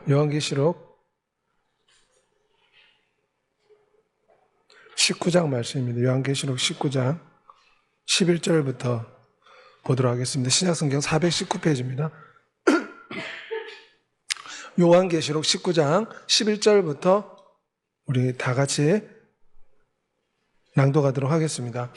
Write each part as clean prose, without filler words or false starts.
요한계시록 19장 말씀입니다. 요한계시록 19장 11절부터 보도록 하겠습니다. 신약성경 419페이지입니다. 요한계시록 19장 11절부터 우리 다 같이 낭독하도록 하겠습니다.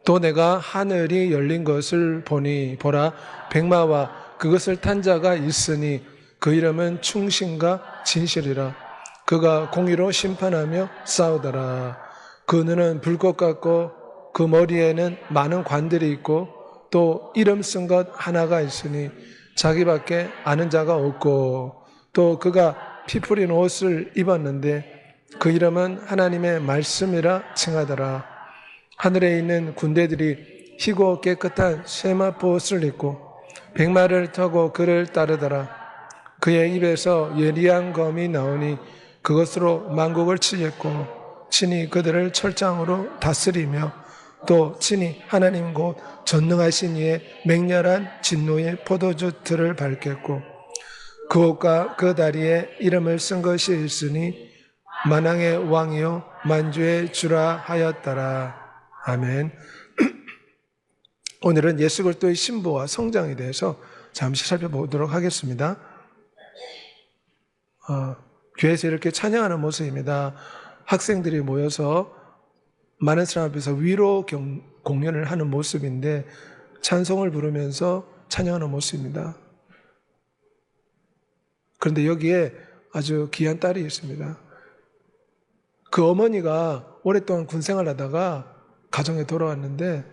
또 내가 하늘이 열린 것을 보니 보라 백마와 그것을 탄 자가 있으니 그 이름은 충신과 진실이라. 그가 공의로 심판하며 싸우더라. 그 눈은 불꽃 같고 그 머리에는 많은 관들이 있고 또 이름 쓴 것 하나가 있으니 자기밖에 아는 자가 없고 또 그가 피 뿌린 옷을 입었는데 그 이름은 하나님의 말씀이라 칭하더라. 하늘에 있는 군대들이 희고 깨끗한 세마포 옷을 입고 백마를 타고 그를 따르더라. 그의 입에서 예리한 검이 나오니 그것으로 만국을 치겠고 친히 그들을 철장으로 다스리며 또 친히 하나님 곧 전능하신 이의 맹렬한 진노의 포도주 틀을 밟겠고 그 옷과 그 다리에 이름을 쓴 것이 있으니 만왕의 왕이요 만주의 주라 하였더라. 아멘. 오늘은 예수 그리스도의 신부와 성장에 대해서 잠시 살펴보도록 하겠습니다. 교회에서 이렇게 찬양하는 모습입니다. 학생들이 모여서 많은 사람 앞에서 위로 공연을 하는 모습인데 찬송을 부르면서 찬양하는 모습입니다. 그런데 여기에 아주 귀한 딸이 있습니다. 그 어머니가 오랫동안 군생활 하다가 가정에 돌아왔는데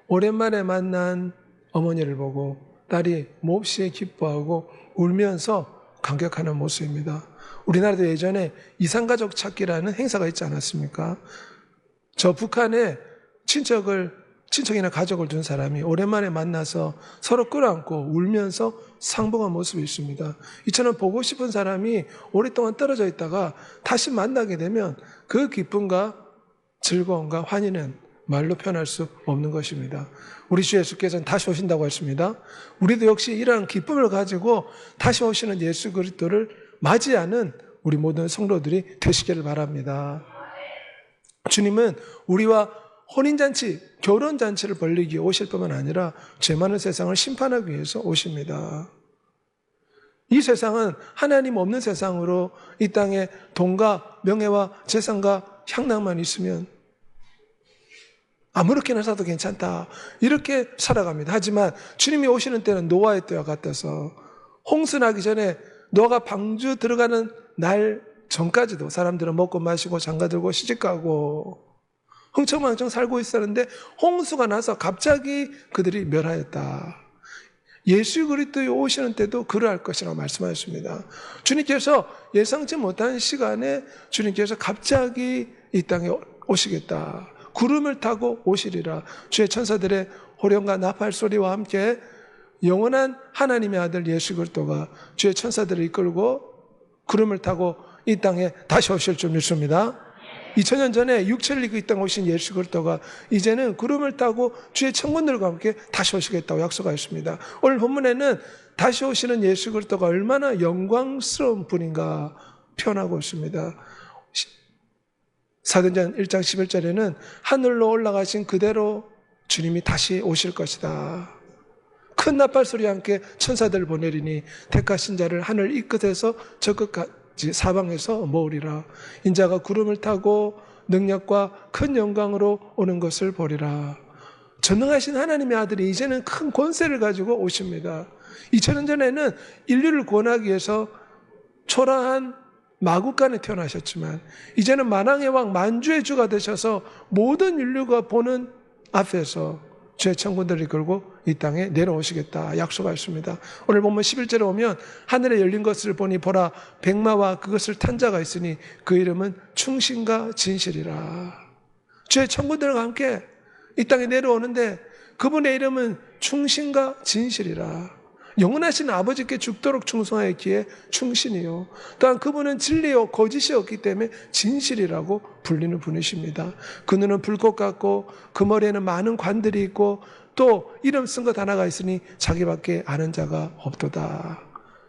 오랜만에 만난 어머니를 보고 딸이 몹시 기뻐하고 울면서 감격하는 모습입니다. 우리나라도 예전에 이산가족 찾기라는 행사가 있지 않았습니까? 저 북한에 친척이나 가족을 둔 사람이 오랜만에 만나서 서로 끌어안고 울면서 상봉한 모습이 있습니다. 이처럼 보고 싶은 사람이 오랫동안 떨어져 있다가 다시 만나게 되면 그 기쁨과 즐거움과 환희는 말로 표현할 수 없는 것입니다. 우리 주 예수께서는 다시 오신다고 했습니다. 우리도 역시 이러한 기쁨을 가지고 다시 오시는 예수 그리스도를 맞이하는 우리 모든 성도들이 되시기를 바랍니다. 주님은 우리와 혼인잔치, 결혼잔치를 벌리기 오실 뿐만 아니라 죄 많은 세상을 심판하기 위해서 오십니다. 이 세상은 하나님 없는 세상으로 이 땅에 돈과 명예와 재산과 향락만 있으면 아무렇게나 살아도 괜찮다 이렇게 살아갑니다. 하지만 주님이 오시는 때는 노아의 때와 같아서 홍수 나기 전에 노아가 방주 들어가는 날 전까지도 사람들은 먹고 마시고 장가들고 시집가고 흥청망청 살고 있었는데 홍수가 나서 갑자기 그들이 멸하였다. 예수 그리스도에 오시는 때도 그러할 것이라고 말씀하셨습니다. 주님께서 예상치 못한 시간에 주님께서 갑자기 이 땅에 오시겠다. 구름을 타고 오시리라. 주의 천사들의 호령과 나팔 소리와 함께 영원한 하나님의 아들 예수 그리스도가 주의 천사들을 이끌고 구름을 타고 이 땅에 다시 오실 줄 믿습니다. 2000년 전에 육체를 입고 이 땅에 오신 예수 그리스도가 이제는 구름을 타고 주의 천군들과 함께 다시 오시겠다고 약속하였습니다. 오늘 본문에는 다시 오시는 예수 그리스도가 얼마나 영광스러운 분인가 표현하고 있습니다. 사도행전 1장 11절에는 하늘로 올라가신 그대로 주님이 다시 오실 것이다. 큰 나팔 소리와 함께 천사들을 보내리니 택하신 자를 하늘 이 끝에서 저 끝까지 사방에서 모으리라. 인자가 구름을 타고 능력과 큰 영광으로 오는 것을 보리라. 전능하신 하나님의 아들이 이제는 큰 권세를 가지고 오십니다. 2000년 전에는 인류를 구원하기 위해서 초라한 마국간에 태어나셨지만 이제는 만왕의 왕 만주의 주가 되셔서 모든 인류가 보는 앞에서 주의 천군들을 이끌고 이 땅에 내려오시겠다 약속하였습니다. 오늘 보면 11절에 오면 하늘에 열린 것을 보니 보라 백마와 그것을 탄 자가 있으니 그 이름은 충신과 진실이라. 주의 천군들과 함께 이 땅에 내려오는데 그분의 이름은 충신과 진실이라. 영원하신 아버지께 죽도록 충성하였기에 충신이요. 또한 그분은 진리요 거짓이 없기 때문에 진실이라고 불리는 분이십니다. 그 눈은 불꽃 같고 그 머리에는 많은 관들이 있고 또 이름 쓴 것 하나가 있으니 자기밖에 아는 자가 없도다.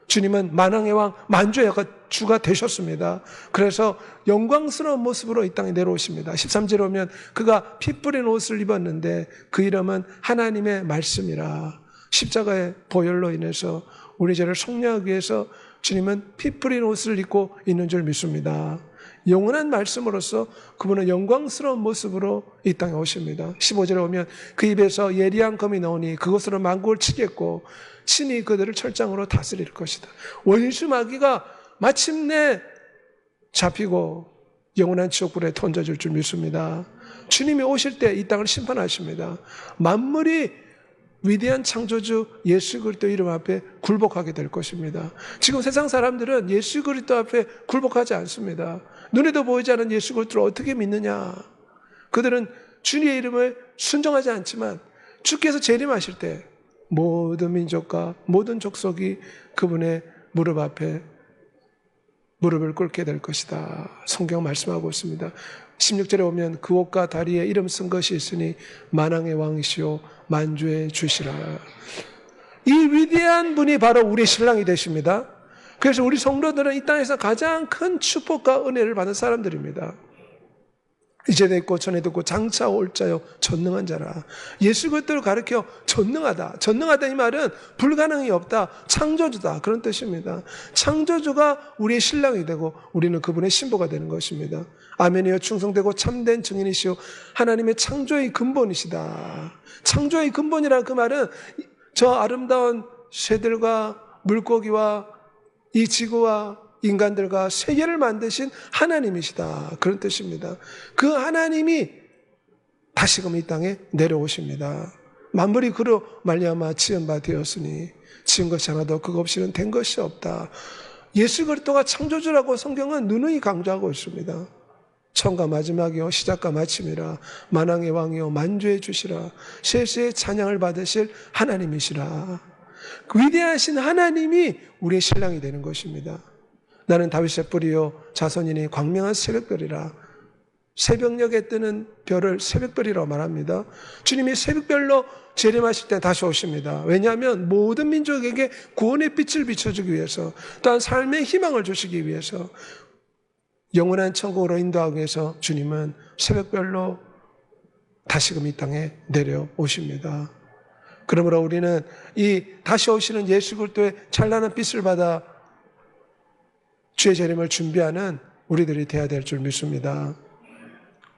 주님은 만왕의 왕, 만주의 주가 되셨습니다. 그래서 영광스러운 모습으로 이 땅에 내려오십니다. 13절에 오면 그가 피 뿌린 옷을 입었는데 그 이름은 하나님의 말씀이라. 십자가의 보혈로 인해서 우리 죄를 속량하기 위해서 주님은 피 뿌린 옷을 입고 있는 줄 믿습니다. 영원한 말씀으로서 그분은 영광스러운 모습으로 이 땅에 오십니다. 15절에 오면 그 입에서 예리한 검이 나오니 그것으로 만국을 치겠고 친히 그들을 철장으로 다스릴 것이다. 원수 마귀가 마침내 잡히고 영원한 지옥불에 던져질 줄 믿습니다. 주님이 오실 때 이 땅을 심판하십니다. 만물이 위대한 창조주 예수 그리스도 이름 앞에 굴복하게 될 것입니다. 지금 세상 사람들은 예수 그리스도 앞에 굴복하지 않습니다. 눈에도 보이지 않는 예수 그리스도를 어떻게 믿느냐? 그들은 주님의 이름을 순종하지 않지만 주께서 재림하실 때 모든 민족과 모든 족속이 그분의 무릎 앞에 무릎을 꿇게 될 것이다. 성경 말씀하고 있습니다. 16절에 오면 그 옷과 다리에 이름 쓴 것이 있으니 만왕의 왕이시오 만주의 주시라. 이 위대한 분이 바로 우리의 신랑이 되십니다. 그래서 우리 성도들은 이 땅에서 가장 큰 축복과 은혜를 받은 사람들입니다. 이제도 있고 전에도 있고 장차 올 자요 전능한 자라. 예수 그리스도를 가리켜 전능하다. 전능하다 이 말은 불가능이 없다. 창조주다. 그런 뜻입니다. 창조주가 우리의 신랑이 되고 우리는 그분의 신부가 되는 것입니다. 아멘이여 충성되고 참된 증인이시오 하나님의 창조의 근본이시다. 창조의 근본이라는 그 말은 저 아름다운 새들과 물고기와 이 지구와 인간들과 세계를 만드신 하나님이시다. 그런 뜻입니다. 그 하나님이 다시금 이 땅에 내려오십니다. 만물이 그로 말미암아 지은 바 되었으니 지은 것이 하나도 그것 없이는 된 것이 없다. 예수 그리스도가 창조주라고 성경은 누누이 강조하고 있습니다. 처음과 마지막이요 시작과 마침이라 만왕의 왕이요 만주의 주시라 세세의 찬양을 받으실 하나님이시라. 그 위대하신 하나님이 우리의 신랑이 되는 것입니다. 나는 다윗의 뿌리요 자손이니 광명한 새벽별이라. 새벽녘에 뜨는 별을 새벽별이라고 말합니다. 주님이 새벽별로 재림하실 때 다시 오십니다. 왜냐하면 모든 민족에게 구원의 빛을 비춰주기 위해서 또한 삶의 희망을 주시기 위해서 영원한 천국으로 인도하기 위해서 주님은 새벽별로 다시금 이 땅에 내려오십니다. 그러므로 우리는 이 다시 오시는 예수 그리스도의 찬란한 빛을 받아 주의 재림을 준비하는 우리들이 되어야 될 줄 믿습니다.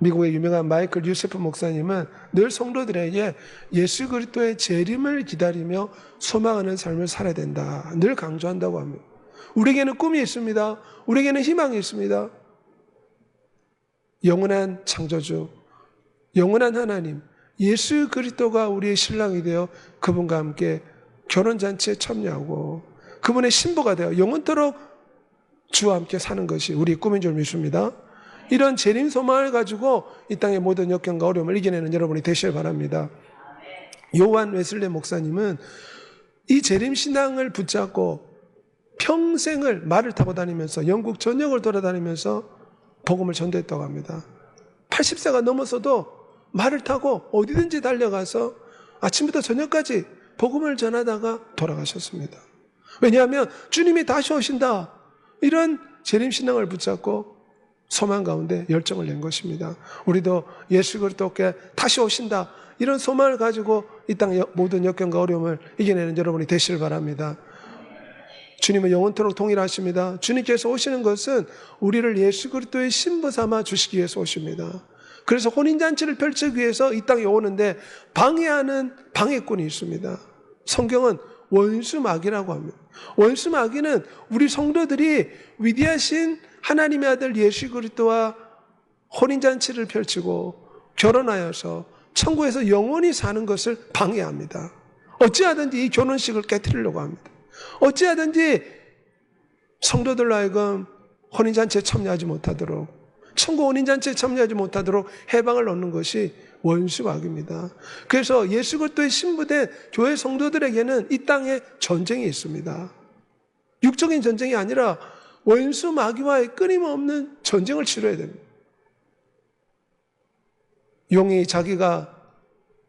미국의 유명한 마이클 유세프 목사님은 늘 성도들에게 예수 그리스도의 재림을 기다리며 소망하는 삶을 살아야 된다. 늘 강조한다고 합니다. 우리에게는 꿈이 있습니다. 우리에게는 희망이 있습니다. 영원한 창조주, 영원한 하나님, 예수 그리스도가 우리의 신랑이 되어 그분과 함께 결혼잔치에 참여하고 그분의 신부가 되어 영원토록 주와 함께 사는 것이 우리의 꿈인 줄 믿습니다. 이런 재림 소망을 가지고 이 땅의 모든 역경과 어려움을 이겨내는 여러분이 되시길 바랍니다. 요한 웨슬리 목사님은 이 재림 신앙을 붙잡고 평생을 말을 타고 다니면서 영국 전역을 돌아다니면서 복음을 전도했다고 합니다. 80세가 넘어서도 말을 타고 어디든지 달려가서 아침부터 저녁까지 복음을 전하다가 돌아가셨습니다. 왜냐하면 주님이 다시 오신다. 이런 재림신앙을 붙잡고 소망 가운데 열정을 낸 것입니다. 우리도 예수 그리스도께 다시 오신다. 이런 소망을 가지고 이 땅의 모든 역경과 어려움을 이겨내는 여러분이 되시길 바랍니다. 주님은 영원토록 동일하십니다. 주님께서 오시는 것은 우리를 예수 그리스도의 신부 삼아 주시기 위해서 오십니다. 그래서 혼인잔치를 펼치기 위해서 이 땅에 오는데 방해하는 방해꾼이 있습니다. 성경은 원수마귀라고 합니다. 원수마귀는 우리 성도들이 위대하신 하나님의 아들 예수 그리스도와 혼인잔치를 펼치고 결혼하여서 천국에서 영원히 사는 것을 방해합니다. 어찌하든지 이 결혼식을 깨뜨리려고 합니다. 어찌하든지 성도들로 하여금 혼인잔치에 참여하지 못하도록 천국 혼인잔치에 참여하지 못하도록 해방을 얻는 것이 원수마귀입니다. 그래서 예수 그리스도의 신부된 교회 성도들에게는 이 땅에 전쟁이 있습니다. 육적인 전쟁이 아니라 원수마귀와의 끊임없는 전쟁을 치러야 됩니다. 용이 자기가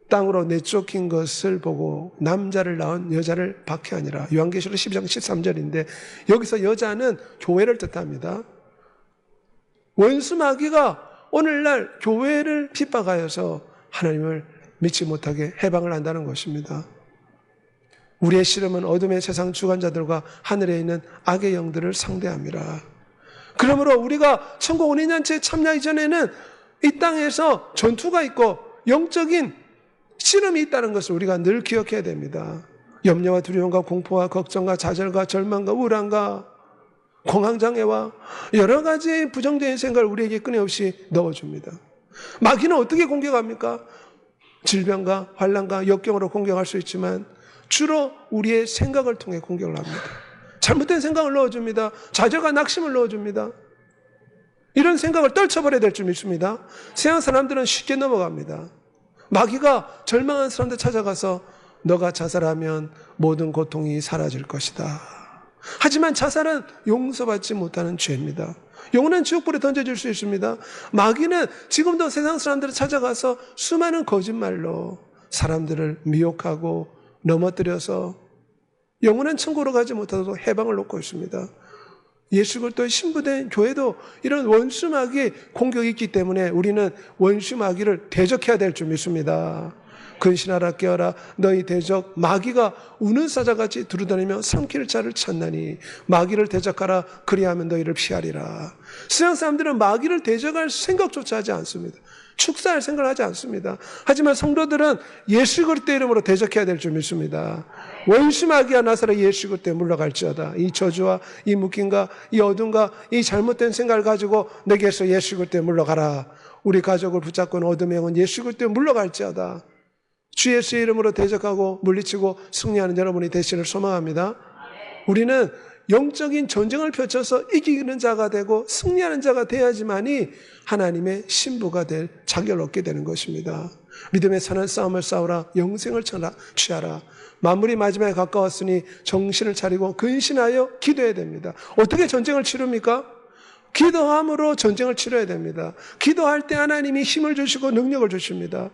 땅으로 내쫓긴 것을 보고 남자를 낳은 여자를 박해하니라. 요한계시록 12장 13절인데 여기서 여자는 교회를 뜻합니다. 원수 마귀가 오늘날 교회를 핍박하여서 하나님을 믿지 못하게 해방을 한다는 것입니다. 우리의 씨름은 어둠의 세상 주관자들과 하늘에 있는 악의 영들을 상대함이라. 그러므로 우리가 천국 운인잔치에 참여하기 전에는 이 땅에서 전투가 있고 영적인 씨름이 있다는 것을 우리가 늘 기억해야 됩니다. 염려와 두려움과 공포와 걱정과 좌절과 절망과 우울함과 공황장애와 여러 가지 부정적인 생각을 우리에게 끊임없이 넣어줍니다. 마귀는 어떻게 공격합니까? 질병과 환난과 역경으로 공격할 수 있지만 주로 우리의 생각을 통해 공격을 합니다. 잘못된 생각을 넣어줍니다. 좌절과 낙심을 넣어줍니다. 이런 생각을 떨쳐버려야 될 줄 믿습니다. 세상 사람들은 쉽게 넘어갑니다. 마귀가 절망한 사람들 찾아가서 너가 자살하면 모든 고통이 사라질 것이다. 하지만 자살은 용서받지 못하는 죄입니다. 영원한 지옥불에 던져질 수 있습니다. 마귀는 지금도 세상 사람들을 찾아가서 수많은 거짓말로 사람들을 미혹하고 넘어뜨려서 영원한 천국으로 가지 못하도록 해방을 놓고 있습니다. 예수 그리스도의 신부된 교회도 이런 원수 마귀의 공격이 있기 때문에 우리는 원수 마귀를 대적해야 될 줄 믿습니다. 근신하라 깨어라 너희 대적 마귀가 우는 사자같이 두루다니며 삼킬 자를 찾나니 마귀를 대적하라 그리하면 너희를 피하리라. 세상 사람들은 마귀를 대적할 생각조차 하지 않습니다. 축사할 생각을 하지 않습니다. 하지만 성도들은 예수 그리스도의 이름으로 대적해야 될 줄 믿습니다. 원수 마귀야 나사렛 예수 그리스도에 물러갈지어다. 이 저주와 이 묶임과 이 어둠과 이 잘못된 생각을 가지고 내게서 예수 그리스도에 물러가라. 우리 가족을 붙잡고 있는 어둠의 영은 예수 그리스도에 물러갈지어다. 주 예수의 이름으로 대적하고 물리치고 승리하는 여러분이 되시기를 소망합니다. 우리는 영적인 전쟁을 펼쳐서 이기는 자가 되고 승리하는 자가 돼야지만이 하나님의 신부가 될 자격을 얻게 되는 것입니다. 믿음의 선한 싸움을 싸우라. 영생을 취하라. 만물이 마지막에 가까웠으니 정신을 차리고 근신하여 기도해야 됩니다. 어떻게 전쟁을 치릅니까? 기도함으로 전쟁을 치러야 됩니다. 기도할 때 하나님이 힘을 주시고 능력을 주십니다.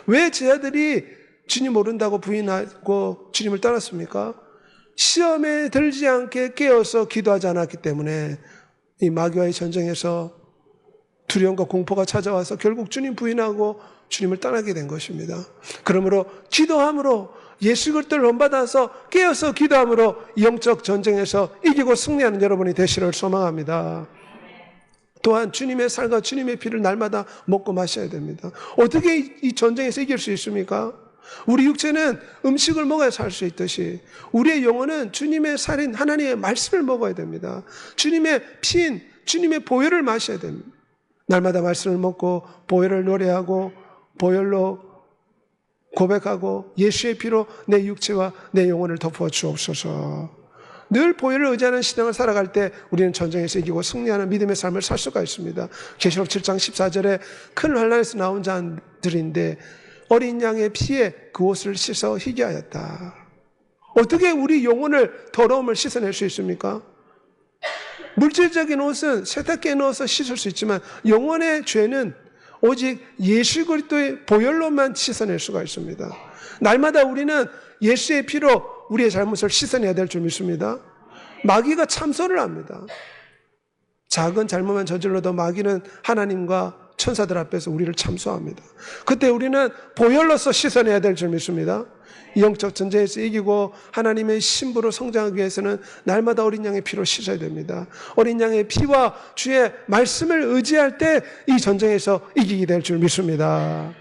왜 제자들이 주님 모른다고 부인하고 주님을 떠났습니까? 시험에 들지 않게 깨어서 기도하지 않았기 때문에 이 마귀와의 전쟁에서 두려움과 공포가 찾아와서 결국 주님 부인하고 주님을 떠나게 된 것입니다. 그러므로 기도함으로 예수 그리스도를 본받아서 깨어서 기도함으로 영적 전쟁에서 이기고 승리하는 여러분이 되시기를 소망합니다. 또한 주님의 살과 주님의 피를 날마다 먹고 마셔야 됩니다. 어떻게 이 전쟁에서 이길 수 있습니까? 우리 육체는 음식을 먹어야 살 수 있듯이 우리의 영혼은 주님의 살인 하나님의 말씀을 먹어야 됩니다. 주님의 피인 주님의 보혈을 마셔야 됩니다. 날마다 말씀을 먹고 보혈을 노래하고 보혈로 고백하고 예수의 피로 내 육체와 내 영혼을 덮어 주옵소서. 늘 보혈을 의지하는 신앙을 살아갈 때 우리는 전쟁에서 이기고 승리하는 믿음의 삶을 살 수가 있습니다. 계시록 7장 14절에 큰 환난에서 나온 자들인데 어린 양의 피에 그 옷을 씻어 희게 하였다. 어떻게 우리 영혼을 더러움을 씻어낼 수 있습니까? 물질적인 옷은 세탁기에 넣어서 씻을 수 있지만 영혼의 죄는 오직 예수 그리스도의 보혈로만 씻어낼 수가 있습니다. 날마다 우리는 예수의 피로 우리의 잘못을 씻어내야 될 줄 믿습니다. 마귀가 참소를 합니다. 작은 잘못만 저질러도 마귀는 하나님과 천사들 앞에서 우리를 참소합니다. 그때 우리는 보혈로서 씻어내야 될 줄 믿습니다. 영적 전쟁에서 이기고 하나님의 신부로 성장하기 위해서는 날마다 어린 양의 피로 씻어야 됩니다. 어린 양의 피와 주의 말씀을 의지할 때 이 전쟁에서 이기게 될 줄 믿습니다.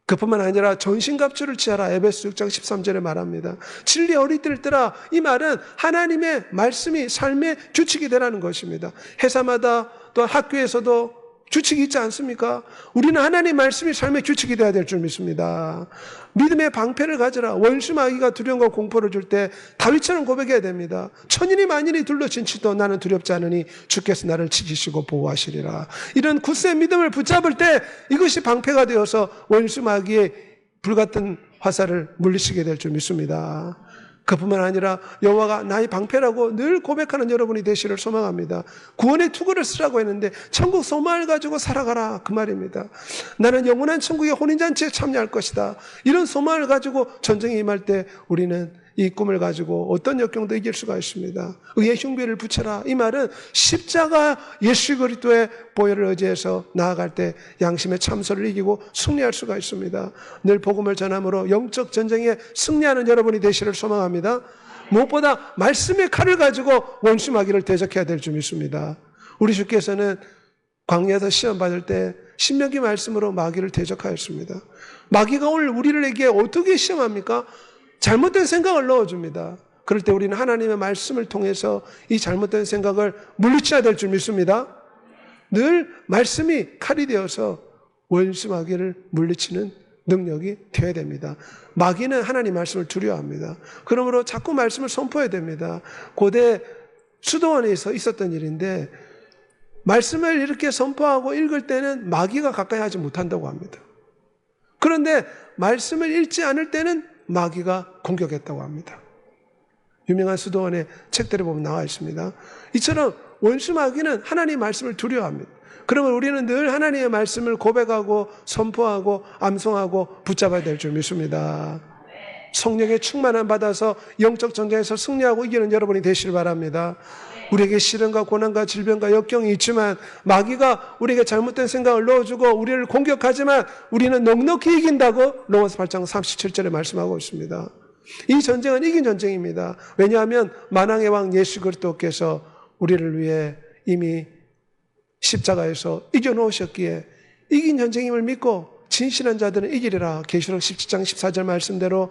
그뿐만 아니라 전신갑주를 취하라. 에베소 6장 13절에 말합니다. 진리 어리들 뜨라. 이 말은 하나님의 말씀이 삶의 규칙이 되라는 것입니다. 회사마다 또 학교에서도 규칙이 있지 않습니까? 우리는 하나님의 말씀이 삶의 규칙이 되어야 될 줄 믿습니다. 믿음의 방패를 가져라. 원수 마귀가 두려움과 공포를 줄 때 다윗처럼 고백해야 됩니다. 천인이 만인이 둘러친치도 나는 두렵지 않으니 주께서 나를 지키시고 보호하시리라. 이런 굳센 믿음을 붙잡을 때 이것이 방패가 되어서 원수 마귀의 불같은 화살을 물리치게 될 줄 믿습니다. 그뿐만 아니라 여호와가 나의 방패라고 늘 고백하는 여러분이 되시를 소망합니다. 구원의 투구를 쓰라고 했는데 천국 소망을 가지고 살아가라 그 말입니다. 나는 영원한 천국의 혼인잔치에 참여할 것이다. 이런 소망을 가지고 전쟁에 임할 때 우리는 이 꿈을 가지고 어떤 역경도 이길 수가 있습니다. 의의 흉배를 붙여라. 이 말은 십자가 예수 그리스도의 보혈을 의지해서 나아갈 때 양심의 참소를 이기고 승리할 수가 있습니다. 늘 복음을 전함으로 영적 전쟁에 승리하는 여러분이 되시를 소망합니다. 무엇보다 말씀의 칼을 가지고 원수 마귀를 대적해야 될 줄 믿습니다. 우리 주께서는 광야에서 시험 받을 때 신명기 말씀으로 마귀를 대적하였습니다. 마귀가 오늘 우리에게 어떻게 시험합니까? 잘못된 생각을 넣어줍니다. 그럴 때 우리는 하나님의 말씀을 통해서 이 잘못된 생각을 물리쳐야 될 줄 믿습니다. 늘 말씀이 칼이 되어서 원수 마귀를 물리치는 능력이 되어야 됩니다. 마귀는 하나님 말씀을 두려워합니다. 그러므로 자꾸 말씀을 선포해야 됩니다. 고대 수도원에서 있었던 일인데 말씀을 이렇게 선포하고 읽을 때는 마귀가 가까이 하지 못한다고 합니다. 그런데 말씀을 읽지 않을 때는 마귀가 공격했다고 합니다. 유명한 수도원의 책들에 보면 나와 있습니다. 이처럼 원수 마귀는 하나님의 말씀을 두려워합니다. 그러면 우리는 늘 하나님의 말씀을 고백하고 선포하고 암송하고 붙잡아야 될 줄 믿습니다. 성령의 충만함 받아서 영적 전쟁에서 승리하고 이기는 여러분이 되시길 바랍니다. 우리에게 시련과 고난과 질병과 역경이 있지만 마귀가 우리에게 잘못된 생각을 넣어주고 우리를 공격하지만 우리는 넉넉히 이긴다고 로마서 8장 37절에 말씀하고 있습니다. 이 전쟁은 이긴 전쟁입니다. 왜냐하면 만왕의 왕 예수 그리스도께서 우리를 위해 이미 십자가에서 이겨놓으셨기에 이긴 전쟁임을 믿고 진실한 자들은 이기리라. 계시록 17장 14절 말씀대로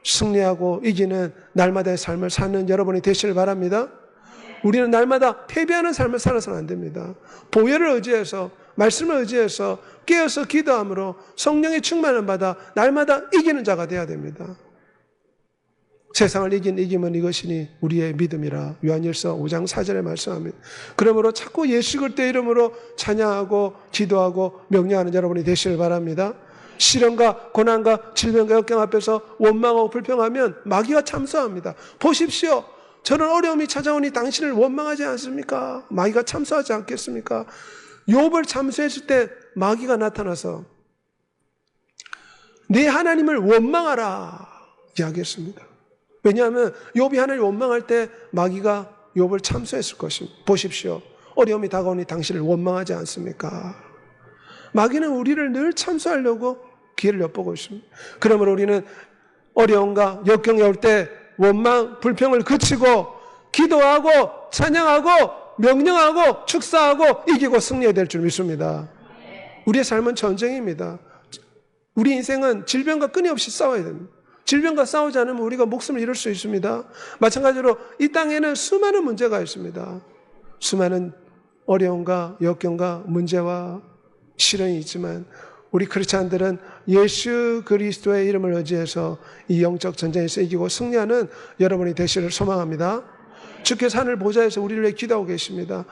승리하고 이기는 날마다의 삶을 사는 여러분이 되시길 바랍니다. 우리는 날마다 패배하는 삶을 살아서는 안 됩니다. 보혈을 의지해서 말씀을 의지해서 깨어서 기도함으로 성령의 충만을 받아 날마다 이기는 자가 되어야 됩니다. 세상을 이긴 이김은 이것이니 우리의 믿음이라 요한일서 5장 4절에 말씀합니다. 그러므로 자꾸 예수 그리스도의 이름으로 찬양하고 기도하고 명령하는 여러분이 되시길 바랍니다. 시련과 고난과 질병과 역경 앞에서 원망하고 불평하면 마귀가 참소합니다. 보십시오. 저는 어려움이 찾아오니 당신을 원망하지 않습니까? 마귀가 참소하지 않겠습니까? 욥을 참소했을 때 마귀가 나타나서 내 하나님을 원망하라 이야기했습니다. 왜냐하면 욥이 하나님을 원망할 때 마귀가 욥을 참소했을 것입니다. 보십시오. 어려움이 다가오니 당신을 원망하지 않습니까? 마귀는 우리를 늘 참소하려고 기회를 엿보고 있습니다. 그러므로 우리는 어려움과 역경이 올 때 원망, 불평을 그치고 기도하고 찬양하고 명령하고 축사하고 이기고 승리해야 될 줄 믿습니다. 우리의 삶은 전쟁입니다. 우리 인생은 질병과 끊임없이 싸워야 됩니다. 질병과 싸우지 않으면 우리가 목숨을 잃을 수 있습니다. 마찬가지로 이 땅에는 수많은 문제가 있습니다. 수많은 어려움과 역경과 문제와 시련이 있지만 우리 크리스찬들은 예수 그리스도의 이름을 의지해서 이 영적 전쟁에서 이기고 승리하는 여러분이 되시를 소망합니다. 주께서 하늘 보좌에서 우리를 위해 기도하고 계십니다.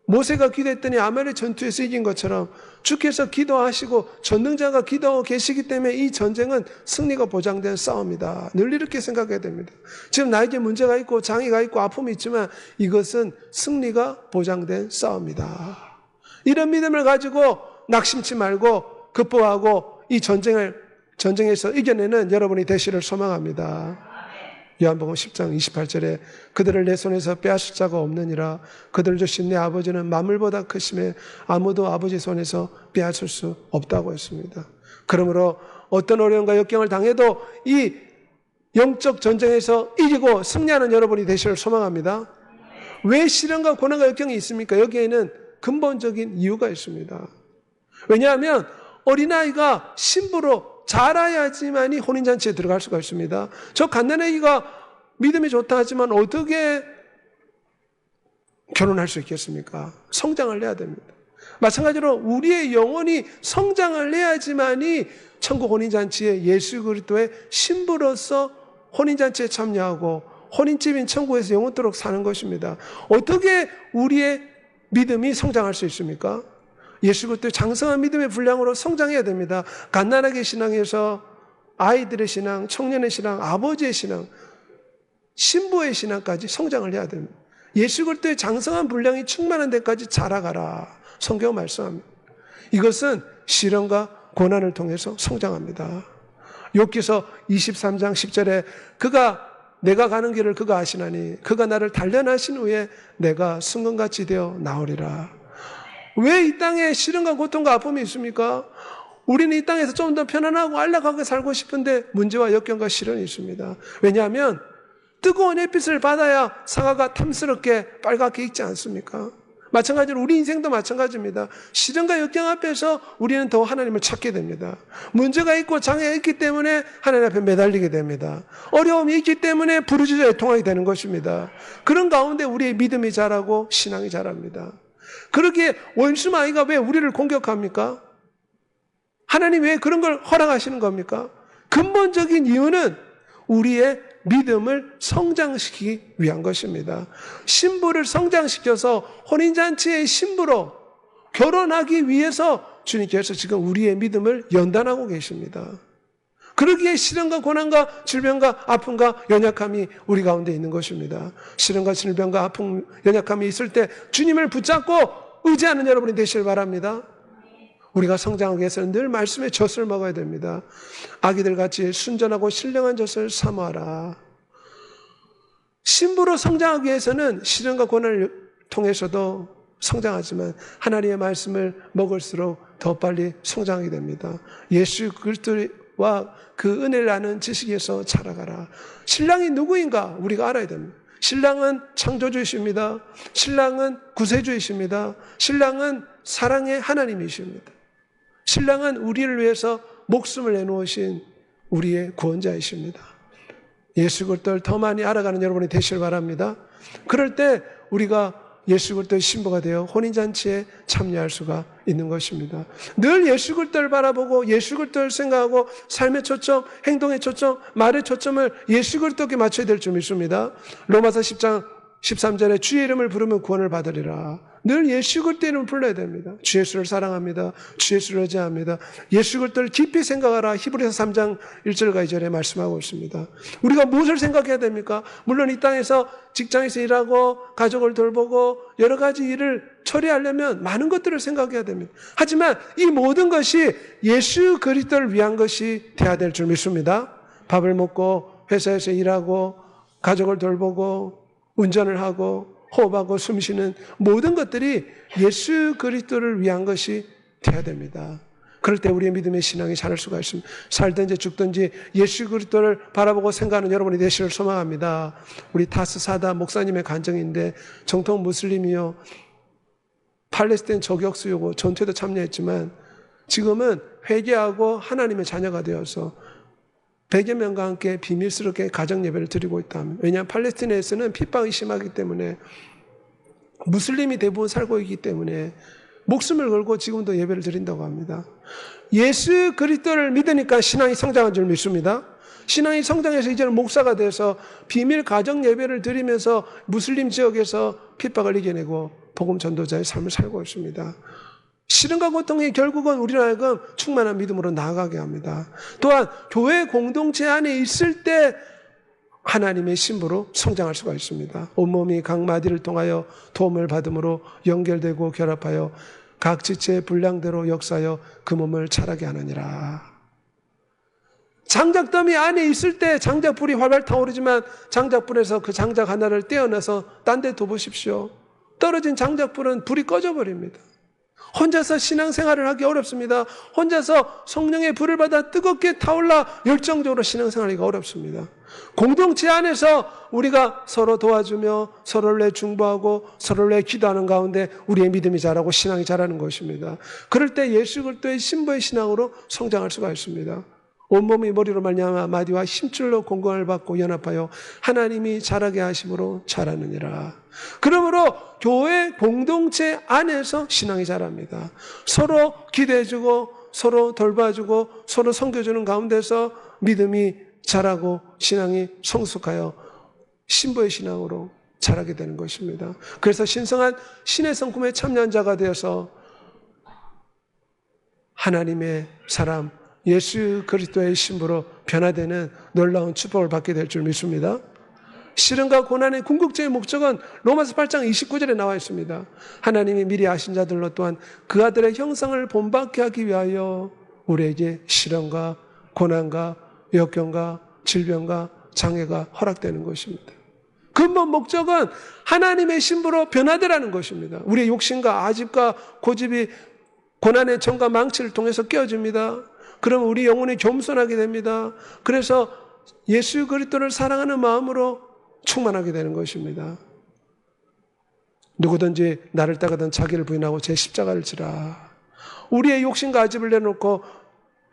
모세가 기도했더니 아말의 전투에서 이긴 것처럼 주께서 기도하시고 전능자가 기도하고 계시기 때문에 이 전쟁은 승리가 보장된 싸움이다. 늘 이렇게 생각해야 됩니다. 지금 나에게 문제가 있고 장애가 있고 아픔이 있지만 이것은 승리가 보장된 싸움이다. 이런 믿음을 가지고 낙심치 말고 극복하고 이 전쟁에서 이겨내는 여러분이 되시를 소망합니다. 요한복음 10장 28절에 그들을 내 손에서 빼앗을 자가 없느니라. 그들 주신 내 아버지는 만물보다 크심에 아무도 아버지 손에서 빼앗을 수 없다고 했습니다. 그러므로 어떤 어려움과 역경을 당해도 이 영적 전쟁에서 이기고 승리하는 여러분이 되시를 소망합니다. 왜 시련과 고난과 역경이 있습니까? 여기에는 근본적인 이유가 있습니다. 왜냐하면 어린아이가 신부로 자라야지만이 혼인잔치에 들어갈 수가 있습니다. 저 갓난아기가 믿음이 좋다 하지만 어떻게 결혼할 수 있겠습니까? 성장을 해야 됩니다. 마찬가지로 우리의 영혼이 성장을 해야지만이 천국 혼인잔치에 예수 그리스도의 신부로서 혼인잔치에 참여하고 혼인집인 천국에서 영원토록 사는 것입니다. 어떻게 우리의 믿음이 성장할 수 있습니까? 예수 그리스도의 장성한 믿음의 분량으로 성장해야 됩니다. 갓난아기 신앙에서 아이들의 신앙, 청년의 신앙, 아버지의 신앙, 신부의 신앙까지 성장을 해야 됩니다. 예수 그리스도의 장성한 분량이 충만한 데까지 자라가라. 성경 말씀합니다. 이것은 시련과 고난을 통해서 성장합니다. 욥기서 23장 10절에 내가 가는 길을 그가 아시나니 그가 나를 단련하신 후에 내가 순금같이 되어 나오리라. 왜 이 땅에 시련과 고통과 아픔이 있습니까? 우리는 이 땅에서 좀 더 편안하고 안락하게 살고 싶은데 문제와 역경과 시련이 있습니다. 왜냐하면 뜨거운 햇빛을 받아야 사과가 탐스럽게 빨갛게 익지 않습니까? 마찬가지로 우리 인생도 마찬가지입니다. 시련과 역경 앞에서 우리는 더 하나님을 찾게 됩니다. 문제가 있고 장애가 있기 때문에 하나님 앞에 매달리게 됩니다. 어려움이 있기 때문에 부르짖어 애통하게 되는 것입니다. 그런 가운데 우리의 믿음이 자라고 신앙이 자랍니다. 그러기에 원수마귀가 왜 우리를 공격합니까? 하나님 왜 그런 걸 허락하시는 겁니까? 근본적인 이유는 우리의 믿음을 성장시키기 위한 것입니다. 신부를 성장시켜서 혼인잔치의 신부로 결혼하기 위해서 주님께서 지금 우리의 믿음을 연단하고 계십니다. 그러기에 시련과 고난과 질병과 아픔과 연약함이 우리 가운데 있는 것입니다. 시련과 질병과 아픔, 연약함이 있을 때 주님을 붙잡고 의지하는 여러분이 되시길 바랍니다. 우리가 성장하기 위해서는 늘 말씀의 젖을 먹어야 됩니다. 아기들같이 순전하고 신령한 젖을 사모하라. 신부로 성장하기 위해서는 시련과 고난을 통해서도 성장하지만 하나님의 말씀을 먹을수록 더 빨리 성장하게 됩니다. 예수 그리스도와 그 은혜를 아는 지식에서 자라가라. 신랑이 누구인가 우리가 알아야 됩니다. 신랑은 창조주이십니다. 신랑은 구세주이십니다. 신랑은 사랑의 하나님이십니다. 신랑은 우리를 위해서 목숨을 내놓으신 우리의 구원자이십니다. 예수 그리스도를 더 많이 알아가는 여러분이 되시길 바랍니다. 그럴 때 우리가 예수 그리스도의 신부가 되어 혼인잔치에 참여할 수가 있는 것입니다. 늘 예수 그리스도를 바라보고 예수 그리스도를 생각하고 삶의 초점, 행동의 초점, 말의 초점을 예수 그리스도께 맞춰야 될 줄 믿습니다. 로마서 10장 13절에 주의 이름을 부르면 구원을 받으리라. 늘 예수 그리스도의 이름을 불러야 됩니다. 주 예수를 사랑합니다. 주 예수를 의지합니다. 예수 그리스도를 깊이 생각하라. 히브리서 3장 1절과 2절에 말씀하고 있습니다. 우리가 무엇을 생각해야 됩니까? 물론 이 땅에서 직장에서 일하고 가족을 돌보고 여러 가지 일을 처리하려면 많은 것들을 생각해야 됩니다. 하지만 이 모든 것이 예수 그리스도를 위한 것이 되어야 될 줄 믿습니다. 밥을 먹고 회사에서 일하고 가족을 돌보고 운전을 하고 호흡하고 숨쉬는 모든 것들이 예수 그리스도를 위한 것이 되어야 됩니다. 그럴 때 우리의 믿음의 신앙이 자랄 수가 있습니다. 살든지 죽든지 예수 그리스도를 바라보고 생각하는 여러분이 되시기를 소망합니다. 우리 타스 사다 목사님의 간증인데 정통 무슬림이요 팔레스타인 저격수이고 전투에도 참여했지만 지금은 회개하고 하나님의 자녀가 되어서 100여 명과 함께 비밀스럽게 가정 예배를 드리고 있다면, 왜냐하면 팔레스타인에서는 핍박이 심하기 때문에 무슬림이 대부분 살고 있기 때문에 목숨을 걸고 지금도 예배를 드린다고 합니다. 예수 그리스도를 믿으니까 신앙이 성장한 줄 믿습니다. 신앙이 성장해서 이제는 목사가 돼서 비밀 가정 예배를 드리면서 무슬림 지역에서 핍박을 이겨내고 복음 전도자의 삶을 살고 있습니다. 시련과 고통이 결국은 우리를 하여금 충만한 믿음으로 나아가게 합니다. 또한 교회 공동체 안에 있을 때 하나님의 신부로 성장할 수가 있습니다. 온몸이 각 마디를 통하여 도움을 받음으로 연결되고 결합하여 각 지체의 분량대로 역사하여 그 몸을 자라게 하느니라. 장작더미 안에 있을 때 장작불이 활발 타오르지만 장작불에서 그 장작 하나를 떼어내서 딴 데 둬보십시오. 떨어진 장작불은 불이 꺼져버립니다. 혼자서 신앙생활을 하기 어렵습니다. 혼자서 성령의 불을 받아 뜨겁게 타올라 열정적으로 신앙생활하기가 어렵습니다. 공동체 안에서 우리가 서로 도와주며 서로를 위해 중보하고 서로를 위해 기도하는 가운데 우리의 믿음이 자라고 신앙이 자라는 것입니다. 그럴 때 예수 그리스도의 신부의 신앙으로 성장할 수가 있습니다. 온몸이 머리로 말미암아 마디와 힘줄로 공경을 받고 연합하여 하나님이 자라게 하심으로 자라느니라. 그러므로 교회 공동체 안에서 신앙이 자랍니다. 서로 기도해주고 서로 돌봐주고 서로 섬겨주는 가운데서 믿음이 자라고 신앙이 성숙하여 신부의 신앙으로 자라게 되는 것입니다. 그래서 신성한 신의 성품에 참여한 자가 되어서 하나님의 사람 예수 그리스도의 신부로 변화되는 놀라운 축복을 받게 될 줄 믿습니다. 시련과 고난의 궁극적인 목적은 로마서 8장 29절에 나와 있습니다. 하나님이 미리 아신 자들로 또한 그 아들의 형상을 본받게 하기 위하여 우리에게 시련과 고난과 역경과 질병과 장애가 허락되는 것입니다. 근본 목적은 하나님의 신부로 변화되라는 것입니다. 우리의 욕심과 아집과 고집이 고난의 정과 망치를 통해서 깨어집니다. 그러면 우리 영혼이 겸손하게 됩니다. 그래서 예수 그리스도를 사랑하는 마음으로 충만하게 되는 것입니다. 누구든지 나를 따르든 자기를 부인하고 제 십자가를 지라. 우리의 욕심과 아집을 내놓고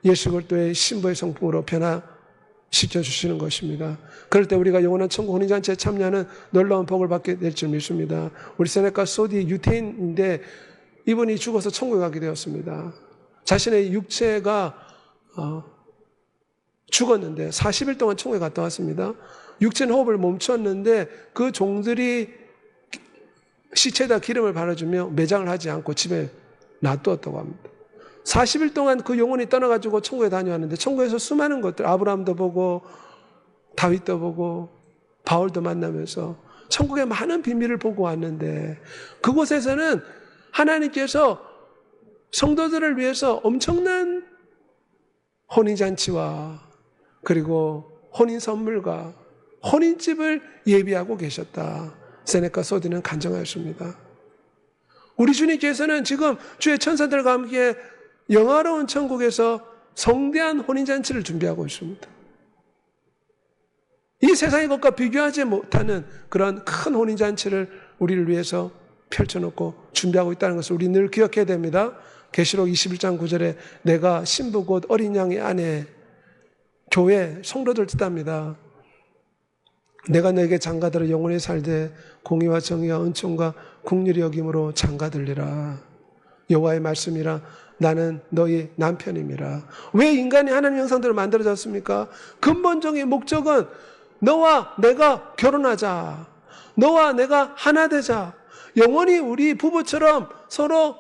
예수 그리스도의 신부의 성품으로 변화시켜 주시는 것입니다. 그럴 때 우리가 영원한 천국 혼인잔치에 참여하는 놀라운 복을 받게 될 줄 믿습니다. 우리 세네카 소디 유태인인데 이분이 죽어서 천국에 가게 되었습니다. 자신의 육체가 죽었는데 40일 동안 천국에 갔다 왔습니다. 육체는 호흡을 멈췄는데 그 종들이 시체에다 기름을 바르주며 매장을 하지 않고 집에 놔두었다고 합니다. 40일 동안 그 영혼이 떠나가지고 천국에 다녀왔는데 천국에서 수많은 것들, 아브라함도 보고 다윗도 보고 바울도 만나면서 천국의 많은 비밀을 보고 왔는데 그곳에서는 하나님께서 성도들을 위해서 엄청난 혼인잔치와 그리고 혼인 선물과 혼인집을 예비하고 계셨다. 세네카 소디는 간증하였습니다. 우리 주님께서는 지금 주의 천사들과 함께 영화로운 천국에서 성대한 혼인잔치를 준비하고 있습니다. 이 세상의 것과 비교하지 못하는 그런 큰 혼인잔치를 우리를 위해서 펼쳐놓고 준비하고 있다는 것을 우리 늘 기억해야 됩니다. 계시록 21장 9절에 내가 신부 곧 어린 양의 아내 교회 성도들 뜻합니다. 내가 너에게 장가들어 영원히 살되 공의와 정의와 은총과 긍휼히 여김으로 장가들리라. 여호와의 말씀이라 나는 너희 남편임이라. 왜 인간이 하나님 형상대로 만들어졌습니까? 근본적인 목적은 너와 내가 결혼하자. 너와 내가 하나 되자. 영원히 우리 부부처럼 서로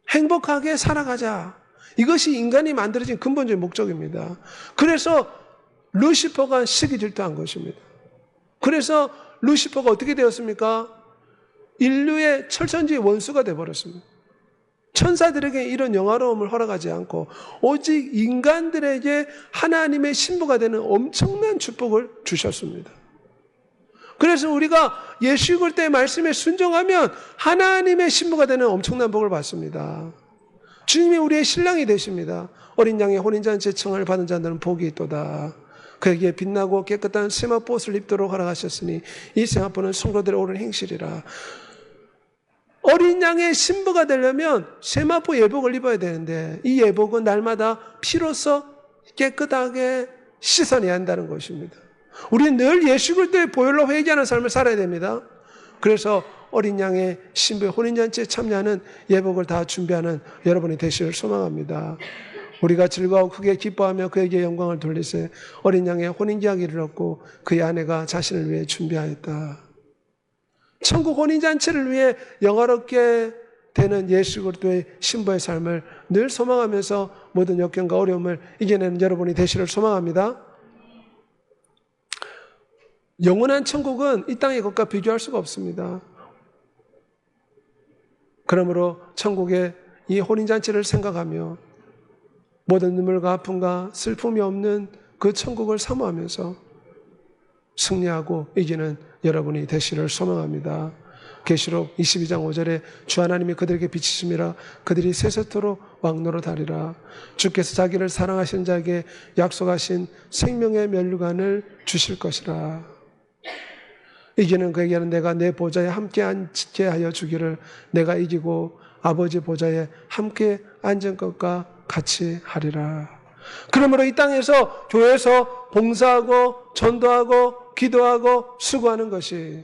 행복하게 살아가자. 이것이 인간이 만들어진 근본적인 목적입니다. 그래서 루시퍼가 시기 질투한 것입니다. 그래서 루시퍼가 어떻게 되었습니까? 인류의 철천지의 원수가 되어버렸습니다. 천사들에게 이런 영화로움을 허락하지 않고 오직 인간들에게 하나님의 신부가 되는 엄청난 축복을 주셨습니다. 그래서 우리가 예수 그리스도의 말씀에 순종하면 하나님의 신부가 되는 엄청난 복을 받습니다. 주님이 우리의 신랑이 되십니다. 어린 양의 혼인잔치에 청을 받은 자들은 복이 있도다. 그에게 빛나고 깨끗한 세마포 옷을 입도록 허락하셨으니 이 세마포는 성도들의 옳은 행실이라. 어린 양의 신부가 되려면 세마포 예복을 입어야 되는데 이 예복은 날마다 피로써 깨끗하게 씻어내야 한다는 것입니다. 우리는 늘 예수 그리스도의 보혈로 회개하는 삶을 살아야 됩니다. 그래서 어린 양의 신부의 혼인잔치에 참여하는 예복을 다 준비하는 여러분이 되시길 소망합니다. 우리가 즐거워 크게 기뻐하며 그에게 영광을 돌리세. 어린 양의 혼인계약을 얻고 그의 아내가 자신을 위해 준비하였다. 천국 혼인잔치를 위해 영화롭게 되는 예수 그리스도의 신부의 삶을 늘 소망하면서 모든 역경과 어려움을 이겨내는 여러분이 되시를 소망합니다. 영원한 천국은 이 땅의 것과 비교할 수가 없습니다. 그러므로 천국의 이 혼인잔치를 생각하며 모든 눈물과 아픔과 슬픔이 없는 그 천국을 사모하면서 승리하고 이기는 여러분이 되시를 소망합니다. 계시록 22장 5절에 주 하나님이 그들에게 비치심이라 그들이 세세토록 왕노릇하리라. 주께서 자기를 사랑하신 자에게 약속하신 생명의 면류관을 주실 것이라. 이기는 그에게는 내가 내 보좌에 함께 앉게 하여 주기를 내가 이기고 아버지 보좌에 함께 앉은 것과 같이 하리라. 그러므로 이 땅에서 교회에서 봉사하고 전도하고 기도하고 수고하는 것이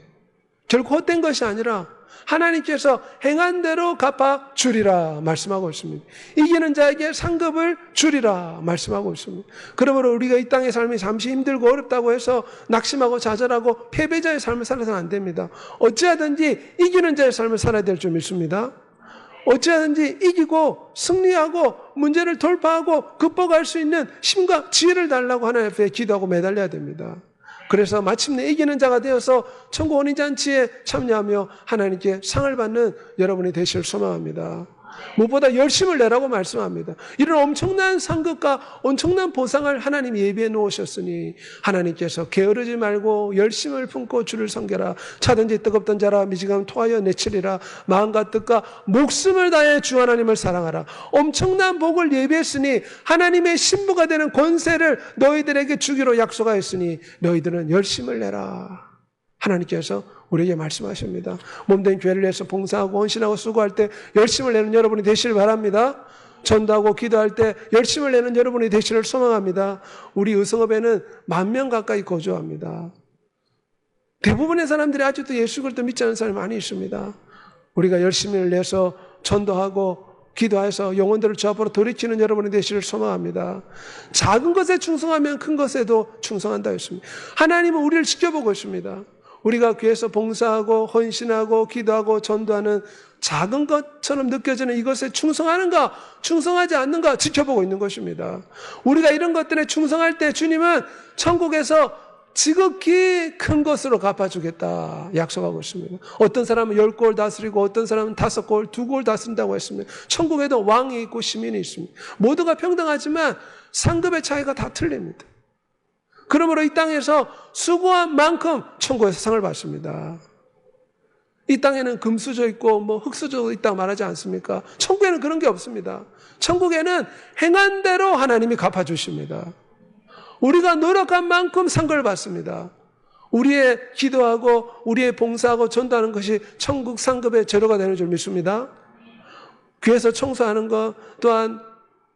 결코 헛된 것이 아니라 하나님께서 행한 대로 갚아 주리라 말씀하고 있습니다. 이기는 자에게 상급을 주리라 말씀하고 있습니다. 그러므로 우리가 이 땅의 삶이 잠시 힘들고 어렵다고 해서 낙심하고 좌절하고 패배자의 삶을 살아서는 안 됩니다. 어찌하든지 이기는 자의 삶을 살아야 될 줄 믿습니다. 어찌하든지 이기고 승리하고 문제를 돌파하고 극복할 수 있는 힘과 지혜를 달라고 하나님 앞에 기도하고 매달려야 됩니다. 그래서 마침내 이기는 자가 되어서 천국 혼인잔치에 참여하며 하나님께 상을 받는 여러분이 되시길 소망합니다. 무엇보다 열심을 내라고 말씀합니다. 이런 엄청난 상급과 엄청난 보상을 하나님이 예비해 놓으셨으니 하나님께서 게으르지 말고 열심을 품고 주를 섬겨라. 차든지 뜨겁던 자라 미지감 토하여 내치리라. 마음과 뜻과 목숨을 다해 주 하나님을 사랑하라. 엄청난 복을 예비했으니 하나님의 신부가 되는 권세를 너희들에게 주기로 약속하였으니 너희들은 열심을 내라. 하나님께서 우리에게 말씀하십니다. 몸된 교회를 위해서 봉사하고 헌신하고 수고할 때 열심을 내는 여러분이 되시길 바랍니다. 전도하고 기도할 때 열심을 내는 여러분이 되시를 소망합니다. 우리 의성읍에는 10,000명 가까이 거주합니다. 대부분의 사람들이 아직도 예수 그리스도 믿지 않는 사람이 많이 있습니다. 우리가 열심을 내서 전도하고 기도해서 영혼들을 주 앞으로 돌이키는 여러분이 되시를 소망합니다. 작은 것에 충성하면 큰 것에도 충성한다 했습니다. 하나님은 우리를 지켜보고 있습니다. 우리가 교회에서 봉사하고 헌신하고 기도하고 전도하는 작은 것처럼 느껴지는 이것에 충성하는가 충성하지 않는가 지켜보고 있는 것입니다. 우리가 이런 것들에 충성할 때 주님은 천국에서 지극히 큰 것으로 갚아주겠다 약속하고 있습니다. 어떤 사람은 10골 다스리고 어떤 사람은 5골, 2골 다스린다고 했습니다. 천국에도 왕이 있고 시민이 있습니다. 모두가 평등하지만 상급의 차이가 다 틀립니다. 그러므로 이 땅에서 수고한 만큼 천국에서 상을 받습니다. 이 땅에는 금수저 있고 흙수저 있다고 말하지 않습니까? 천국에는 그런 게 없습니다. 천국에는 행한 대로 하나님이 갚아주십니다. 우리가 노력한 만큼 상급을 받습니다. 우리의 기도하고 우리의 봉사하고 전도하는 것이 천국 상급의 재료가 되는 줄 믿습니다. 교회에서 청소하는 것 또한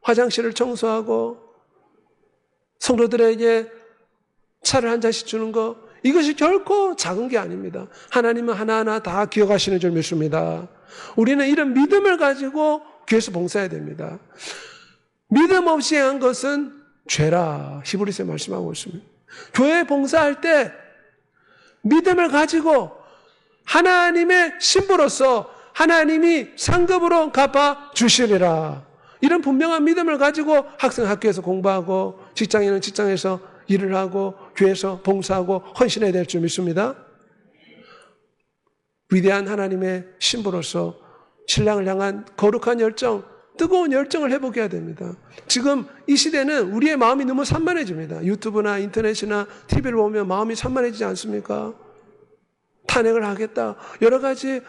화장실을 청소하고 성도들에게 차를 한 잔씩 주는 것 이것이 결코 작은 게 아닙니다. 하나님은 하나하나 다 기억하시는 줄 믿습니다. 우리는 이런 믿음을 가지고 교회에서 봉사해야 됩니다. 믿음 없이 한 것은 죄라 히브리서에 말씀하고 있습니다. 교회 봉사할 때 믿음을 가지고 하나님의 신부로서 하나님이 상급으로 갚아 주시리라. 이런 분명한 믿음을 가지고 학생 학교에서 공부하고 직장인은 직장에서 일을 하고 교회에서 봉사하고 헌신해야 될 줄 믿습니다. 위대한 하나님의 신부로서 신랑을 향한 거룩한 열정, 뜨거운 열정을 회복해야 해야 됩니다. 지금 이 시대는 우리의 마음이 너무 산만해집니다. 유튜브나 인터넷이나 TV를 보면 마음이 산만해지지 않습니까? 탄핵을 하겠다. 여러 가지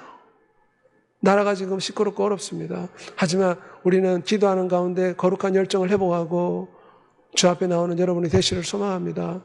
나라가 지금 시끄럽고 어렵습니다. 하지만 우리는 기도하는 가운데 거룩한 열정을 회복하고 주 앞에 나오는 여러분이 되시를 소망합니다.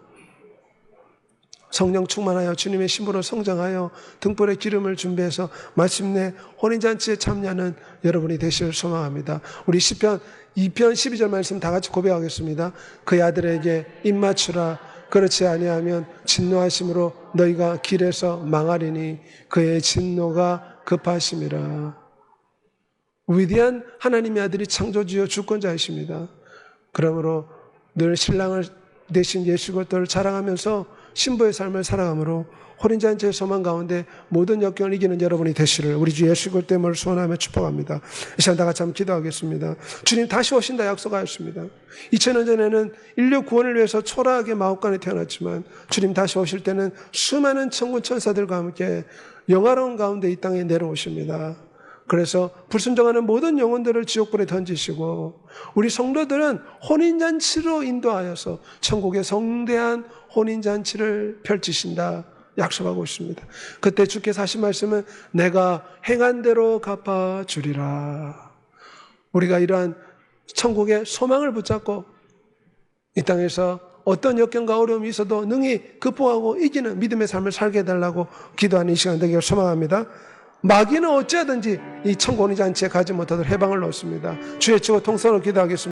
성령 충만하여 주님의 신부로 성장하여 등불의 기름을 준비해서 마침내 혼인잔치에 참여하는 여러분이 되시를 소망합니다. 우리 시편 2편 12절 말씀 다 같이 고백하겠습니다. 그의 아들에게 입맞추라. 그렇지 아니하면 진노하심으로 너희가 길에서 망하리니 그의 진노가 급하심이라. 위대한 하나님의 아들이 창조주여 주권자이십니다. 그러므로 늘 신랑을 대신 예수 그리스도를 자랑하면서 신부의 삶을 살아가므로 혼인잔치의 소망 가운데 모든 역경을 이기는 여러분이 되시를 우리 주 예수 그리스도 때문에 소원하며 축복합니다. 이 시간 다 같이 한번 기도하겠습니다. 주님 다시 오신다 약속하였습니다. 2000년 전에는 인류 구원을 위해서 초라하게 마옥간에 태어났지만 주님 다시 오실 때는 수많은 천군 천사들과 함께 영화로운 가운데 이 땅에 내려오십니다. 그래서 불순종하는 모든 영혼들을 지옥불에 던지시고 우리 성도들은 혼인잔치로 인도하여서 천국의 성대한 혼인잔치를 펼치신다 약속하고 있습니다. 그때 주께서 하신 말씀은 내가 행한 대로 갚아주리라. 우리가 이러한 천국의 소망을 붙잡고 이 땅에서 어떤 역경과 어려움이 있어도 능히 극복하고 이기는 믿음의 삶을 살게 해달라고 기도하는 이 시간 되기를 소망합니다. 마귀는 어찌하든지 이 천국 혼인잔치에 가지 못하도록 해방을 놓습니다. 주의 치고 통성으로 기도하겠습니다.